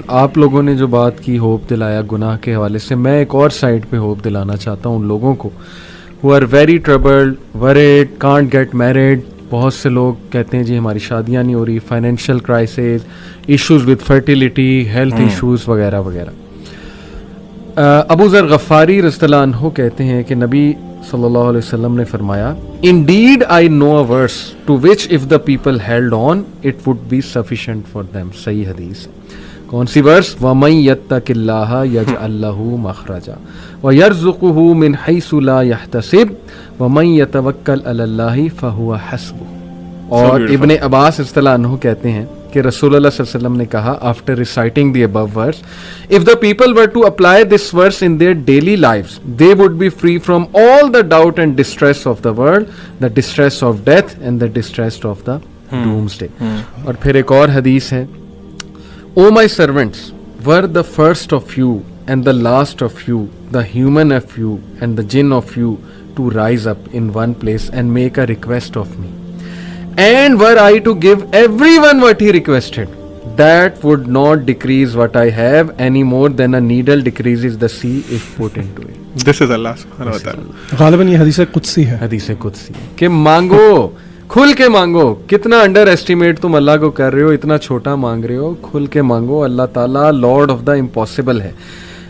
آپ لوگوں نے جو بات کی ہوپ دلایا گناہ کے حوالے سے, میں ایک اور سائڈ پہ ہوپ دلانا چاہتا ہوں ان لوگوں کو who are very troubled, worried, can't get married. بہت سے لوگ کہتے ہیں جی ہماری شادیاں نہیں ہو رہی, financial crisis, issues with fertility, health issues وغیرہ وغیرہ. ابو ذر غفاری رضی اللہ عنہ کہتے ہیں کہ نبی صلی اللہ علیہ وسلم نے فرمایا, Indeed I know a verse to which if the people held on it would be sufficient for them. صحیح حدیث. کون سی ورس؟ وَمَن يَتَّقِ اللَّهَ يَجْعَل لَّهُ مَخْرَجًا وَيَرْزُقْهُ مِنْ حَيْثُ لَا يَحْتَسِبُ وَمَن يَتَوَكَّلْ عَلَى اللَّهِ فَهُوَ حَسْبُهُ. اور ابن عباس رضی اللہ عنہ کہتے ہیں کہ رسول اللہ صلی اللہ علیہ وسلم نے کہا after reciting the above verse, if the people were to apply this verse in their daily lives they would be free from all the doubt and distress of the world, the distress of death and the distress of the doomsday. اور پھر ایک اور حدیث ہے, O my servants, were the first of you and the last of you, the human of you and the jinn of you, to rise up in one place and make a request of me. And were I to give everyone what he requested, that would not decrease what I have any more than a needle decreases the sea if put into it. This is Allah subhanahu wa ta'ala. غالباً یہ حدیث قدسی ہے. حدیث قدسی ہے کہ مانگو, کھل کے مانگو. کتنا انڈر ایسٹیمیٹ تم اللہ کو کر رہے ہو, اتنا چھوٹا مانگ رہے ہو. کھل کے مانگو. اللہ تعالیٰ لارڈ آف دا امپاسبل ہے.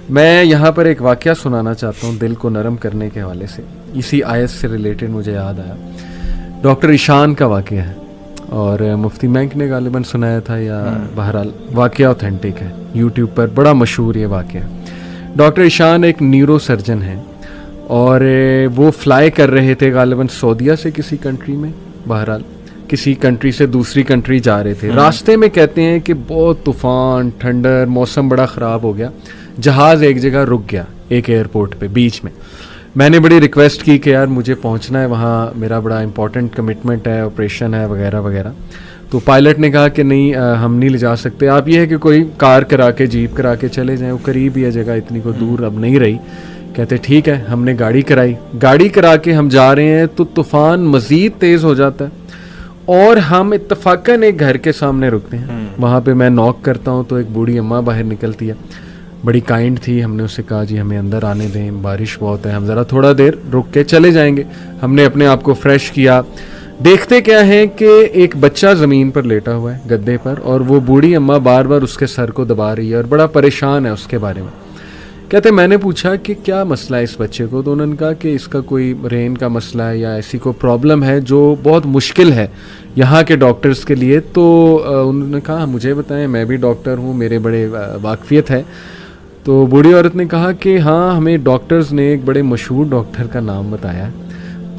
میں یہاں پر ایک واقعہ سنانا چاہتا ہوں دل کو نرم کرنے کے حوالے سے, اسی آیت سے ریلیٹڈ مجھے یاد آیا. ڈاکٹر ایشان کا واقعہ ہے اور مفتی مینک نے غالباً سنایا تھا, یا بہرحال واقعہ اوتھینٹک ہے, یوٹیوب پر بڑا مشہور یہ واقعہ. ڈاکٹر ایشان ایک نیورو سرجن ہیں اور وہ فلائی کر رہے تھے غالباً سعودیہ سے کسی کنٹری میں, بہرحال کسی کنٹری سے دوسری کنٹری جا رہے تھے. راستے میں کہتے ہیں کہ بہت طوفان, ٹھنڈر, موسم بڑا خراب ہو گیا. جہاز ایک جگہ رک گیا, ایک ایئرپورٹ پہ بیچ میں. میں نے بڑی ریکویسٹ کی کہ یار مجھے پہنچنا ہے وہاں, میرا بڑا امپورٹنٹ کمٹمنٹ ہے, آپریشن ہے وغیرہ وغیرہ. تو پائلٹ نے کہا کہ نہیں ہم نہیں لے جا سکتے, آپ یہ ہے کہ کوئی کار کرا کے, جیپ کرا کے چلے جائیں, وہ قریب ہی ہے جگہ, اتنی کو دور اب نہیں رہی. کہتے ٹھیک ہے. ہم نے گاڑی کرائی, گاڑی کرا کے ہم جا رہے ہیں تو طوفان مزید تیز ہو جاتا ہے اور ہم اتفاقاً ایک گھر کے سامنے رکتے ہیں. وہاں پہ میں نوک کرتا ہوں تو ایک بوڑھی اماں باہر نکلتی ہے, بڑی کائنڈ تھی. ہم نے اسے کہا جی ہمیں اندر آنے دیں, بارش بہت ہے, ہم ذرا تھوڑا دیر رک کے چلے جائیں گے. ہم نے اپنے آپ کو فریش کیا. دیکھتے کیا ہے کہ ایک بچہ زمین پر لیٹا ہوا ہے گدے پر, اور وہ بوڑھی اماں بار بار اس کے سر کو دبا رہی ہے اور بڑا پریشان ہے اس کے بارے میں. کہتے میں نے پوچھا کہ کیا مسئلہ ہے اس بچے کو, تو انہوں نے کہا کہ اس کا کوئی برین کا مسئلہ ہے یا ایسی کوئی پرابلم ہے جو بہت مشکل ہے یہاں کے ڈاکٹرز کے لیے. تو انہوں نے کہا مجھے بتائیں, میں بھی ڈاکٹر ہوں, میرے بڑے واقفیت ہے. تو بوڑھی عورت نے کہا کہ ہاں ہمیں ڈاکٹرز نے ایک بڑے مشہور ڈاکٹر کا نام بتایا,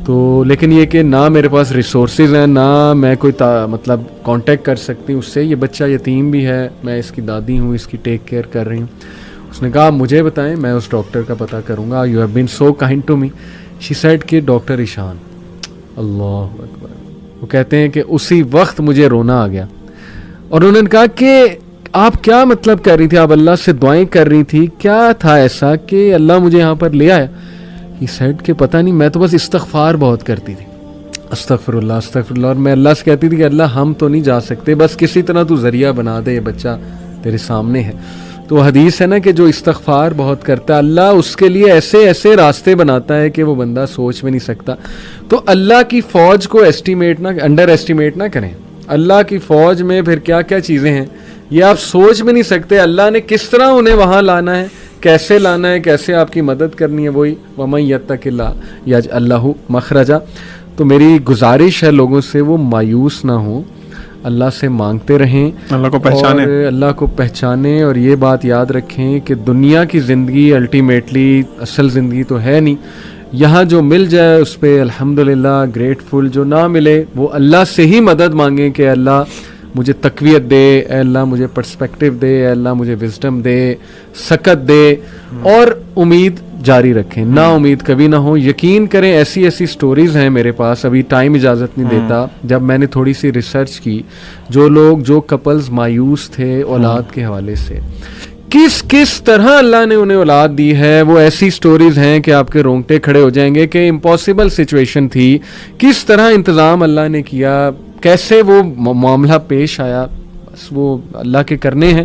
تو لیکن یہ کہ نہ میرے پاس ریسورسز ہیں, نہ میں کوئی مطلب کانٹیکٹ کر سکتی ہوں اس سے. یہ بچہ یتیم بھی ہے, میں اس کی دادی ہوں, اس کی ٹیک کیئر کر رہی ہوں. اس نے کہا مجھے بتائیں, میں اس ڈاکٹر کا پتہ کروں گا. You have been so kind to me. She said کہ ڈاکٹر ایشان. اللہ اکبر. وہ کہتے ہیں کہ اسی وقت مجھے رونا آ گیا, اور انہوں نے کہا کہ آپ کیا مطلب کر رہی تھی, آپ اللہ سے دعائیں کر رہی تھی, کیا تھا ایسا کہ اللہ مجھے یہاں پر لے آیا؟ ہی سیڈ کہ پتہ نہیں, میں تو بس استغفار بہت کرتی تھی, استغفر اللہ استغفر اللہ, اور میں اللہ سے کہتی تھی کہ اللہ ہم تو نہیں جا سکتے, بس کسی طرح تو ذریعہ بنا دے, یہ بچہ تیرے سامنے ہے. تو حدیث ہے نا کہ جو استغفار بہت کرتا ہے اللہ اس کے لیے ایسے ایسے راستے بناتا ہے کہ وہ بندہ سوچ بھی نہیں سکتا. تو اللہ کی فوج کو انڈر ایسٹیمیٹ نہ کریں. اللہ کی فوج میں پھر کیا کیا چیزیں ہیں یہ آپ سوچ بھی نہیں سکتے. اللہ نے کس طرح انہیں وہاں لانا ہے, کیسے لانا ہے, کیسے آپ کی مدد کرنی ہے. وہی وَمَن يَتَّقِ اللَّهَ يَجْعَل لَّهُ مَخْرَجًا. تو میری گزارش ہے لوگوں سے وہ مایوس نہ ہوں, اللہ سے مانگتے رہیں, اللہ کو پہچانیں, اور اللہ کو پہچانیں. اور یہ بات یاد رکھیں کہ دنیا کی زندگی الٹیمیٹلی اصل زندگی تو ہے نہیں. یہاں جو مل جائے اس پہ الحمدللہ گریٹفل, جو نہ ملے وہ اللہ سے ہی مدد مانگیں کہ اللہ مجھے تقویت دے, اے اللہ مجھے پرسپیکٹیو دے, اے اللہ مجھے وزڈم دے, سکت دے, اور امید جاری رکھیں, نا امید کبھی نہ ہو. یقین کریں ایسی ایسی سٹوریز ہیں میرے پاس, ابھی ٹائم اجازت نہیں دیتا. جب میں نے تھوڑی سی ریسرچ کی, جو کپلز مایوس تھے اولاد کے حوالے سے, کس طرح اللہ نے انہیں اولاد دی ہے, وہ ایسی سٹوریز ہیں کہ آپ کے رونگٹے کھڑے ہو جائیں گے کہ امپاسبل سچویشن تھی, کس طرح انتظام اللہ نے کیا, کیسے وہ معاملہ پیش آیا. بس وہ اللہ کے کرنے ہیں.